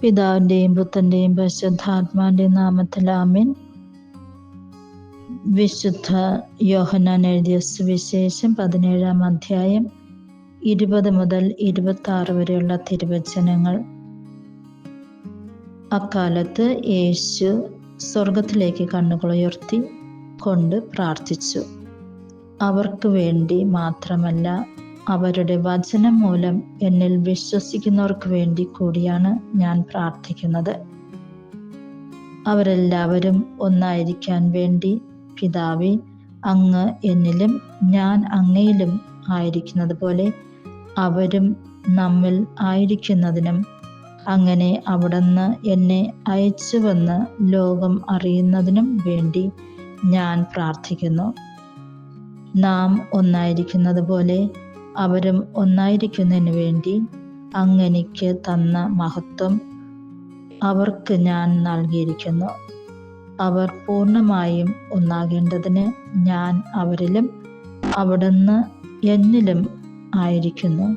പിതാവിൻ്റെയും പുത്രൻ്റെയും പരിശുദ്ധാത്മാവിൻ്റെയും നാമത്തിൽ ആമേൻ. വിശുദ്ധ യോഹന്നാൻ എഴുതിയ സുവിശേഷം 17-ാം അധ്യായം 20 മുതൽ 26 വരെയുള്ള തിരുവചനങ്ങൾ. അക്കാലത്ത് യേശു സ്വർഗത്തിലേക്ക് കണ്ണുകളുയർത്തി കൊണ്ട് പ്രാർത്ഥിച്ചു. അവർക്ക് വേണ്ടി മാത്രമല്ല, അവരുടെ വചനം മൂലം എന്നിൽ വിശ്വസിക്കുന്നവർക്ക് വേണ്ടി കൂടിയാണ് ഞാൻ പ്രാർത്ഥിക്കുന്നത്. അവരെല്ലാവരും ഒന്നായിരിക്കാൻ വേണ്ടി, പിതാവേ, അങ്ങ് എന്നിലും ഞാൻ അങ്ങയിലും ആയിരിക്കുന്നത് പോലെ അവരും നമ്മിൽ ആയിരിക്കുന്നതിനും, അങ്ങനെ അവിടുന്ന് എന്നെ അയച്ചുവെന്ന് ലോകം അറിയുന്നതിനും വേണ്ടി ഞാൻ പ്രാർത്ഥിക്കുന്നു. നാം ഒന്നായിരിക്കുന്നത് പോലെ അവരും ഒന്നായിരിക്കുന്നതിന് വേണ്ടി അങ്ങെനിക്ക് തന്ന മഹത്വം അവർക്ക് ഞാൻ നൽകിയിരിക്കുന്നു. അവർ പൂർണ്ണമായും ഒന്നാകേണ്ടതിന് ഞാൻ അവരിലും അവിടുന്ന് എന്നിലും ആയിരിക്കുന്നു.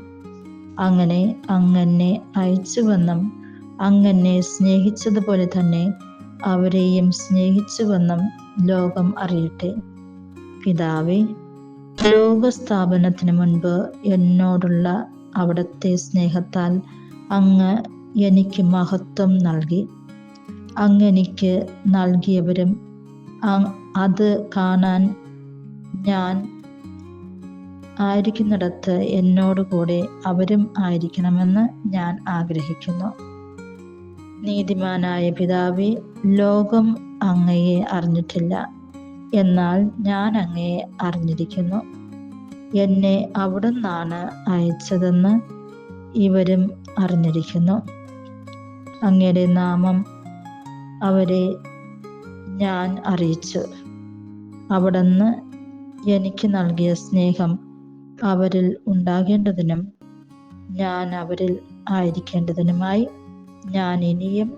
അങ്ങനെ അങ്ങെന്നെ അയച്ചുവെന്നും അങ്ങെന്നെ സ്നേഹിച്ചതുപോലെ തന്നെ അവരെയും സ്നേഹിച്ചുവെന്നും ലോകം അറിയട്ടെ. പിതാവേ, ലോകസ്ഥാപനത്തിന് മുൻപ് എന്നോടുള്ള അവിടുത്തെ സ്നേഹത്താൽ അങ്ങ് എനിക്ക് മഹത്വം നൽകി. അങ്ങെനിക്ക് നൽകിയവരും അത് കാണാൻ ഞാൻ ആയിരിക്കുന്നിടത്ത് എന്നോടുകൂടെ അവരും ആയിരിക്കണമെന്ന് ഞാൻ ആഗ്രഹിക്കുന്നു. നീതിമാനായ പിതാവേ, ലോകം അങ്ങയെ അറിഞ്ഞിട്ടില്ല, എന്നാൽ ഞാൻ അങ്ങയെ അറിഞ്ഞിരിക്കുന്നു. എന്നെ അവിടുന്നാണ് അയച്ചതെന്ന് ഇവരും അറിഞ്ഞിരിക്കുന്നു. അങ്ങയുടെ നാമം അവരെ ഞാൻ അറിയിച്ചു. അവിടുന്ന് എനിക്ക് നൽകിയ സ്നേഹം അവരിൽ ഉണ്ടാകേണ്ടതിനും ഞാൻ അവരിൽ ആയിരിക്കേണ്ടതിനുമായി ഞാൻ ഇനിയും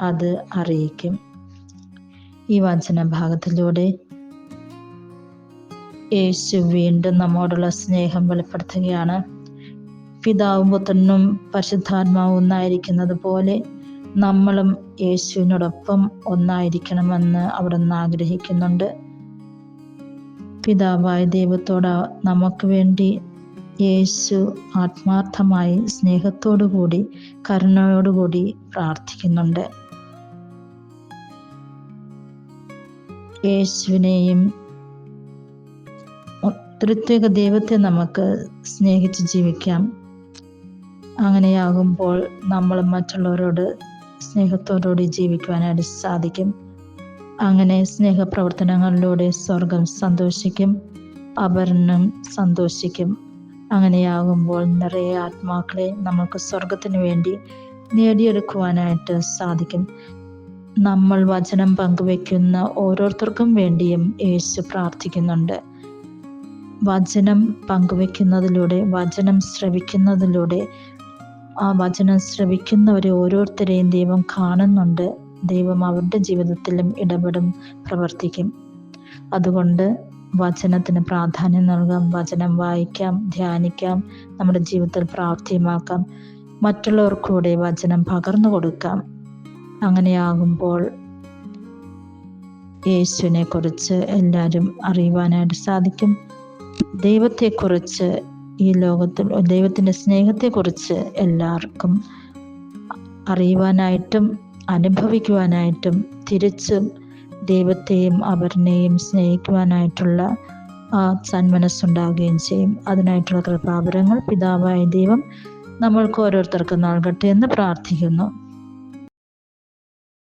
അത് അറിയിക്കും. ഈ വചന ഭാഗത്തിലൂടെ യേശു വീണ്ടും നമ്മോടുള്ള സ്നേഹം വെളിപ്പെടുത്തുകയാണ്. പിതാവും പുത്രനും പരിശുദ്ധാത്മാവും ഒന്നായിരിക്കുന്നത് പോലെ നമ്മളും യേശുവിനോടൊപ്പം ഒന്നായിരിക്കണമെന്ന് അവിടുന്ന് ആഗ്രഹിക്കുന്നുണ്ട്. പിതാവായ ദൈവത്തോട് നമുക്ക് വേണ്ടി യേശു ആത്മാർത്ഥമായി സ്നേഹത്തോടുകൂടി കരുണയോടുകൂടി പ്രാർത്ഥിക്കുന്നുണ്ട്. യേശുവിനെയും ത്രിത്വിക ദൈവത്തെ നമുക്ക് സ്നേഹിച്ച് ജീവിക്കാം. അങ്ങനെയാകുമ്പോൾ നമ്മൾ മറ്റുള്ളവരോട് സ്നേഹത്തോടുകൂടി ജീവിക്കുവാനായിട്ട് സാധിക്കും. അങ്ങനെ സ്നേഹപ്രവർത്തനങ്ങളിലൂടെ സ്വർഗം സന്തോഷിക്കും, അപരനും സന്തോഷിക്കും. അങ്ങനെയാകുമ്പോൾ നിറയെ ആത്മാക്കളെ നമുക്ക് സ്വർഗത്തിന് വേണ്ടി നേടിയെടുക്കുവാനായിട്ട് സാധിക്കും. നമ്മൾ വചനം പങ്കുവെക്കുന്ന ഓരോരുത്തർക്കും വേണ്ടിയും യേശു പ്രാർത്ഥിക്കുന്നുണ്ട്. വചനം പങ്കുവെക്കുന്നതിലൂടെ, വചനം ശ്രവിക്കുന്നതിലൂടെ, ആ വചനം ശ്രവിക്കുന്നവരെ ഓരോരുത്തരെയും ദൈവം കാണുന്നുണ്ട്. ദൈവം അവരുടെ ജീവിതത്തിലും ഇടപെടും, പ്രവർത്തിക്കും. അതുകൊണ്ട് വചനത്തിന് പ്രാധാന്യം നൽകാം. വചനം വായിക്കാം, ധ്യാനിക്കാം, നമ്മുടെ ജീവിതത്തിൽ പ്രാവർത്തികമാക്കാം. മറ്റുള്ളവർക്കൂടെ വചനം പകർന്നു കൊടുക്കാം. അങ്ങനെയാകുമ്പോൾ യേശുവിനെ കുറിച്ച് എല്ലാവരും അറിയുവാനായിട്ട് സാധിക്കും. ദൈവത്തെക്കുറിച്ച്, ഈ ലോകത്തിൽ ദൈവത്തിൻ്റെ സ്നേഹത്തെക്കുറിച്ച് എല്ലാവർക്കും അറിയുവാനായിട്ടും അനുഭവിക്കുവാനായിട്ടും തിരിച്ചും ദൈവത്തെയും അവരിനെയും സ്നേഹിക്കുവാനായിട്ടുള്ള ആ സന്മനസ്സുണ്ടാവുകയും ചെയ്യും. അതിനായിട്ടുള്ള കൃപാവരങ്ങൾ പിതാവായ ദൈവം നമ്മൾക്ക് ഓരോരുത്തർക്കും നൽകട്ടെ എന്ന് പ്രാർത്ഥിക്കുന്നു.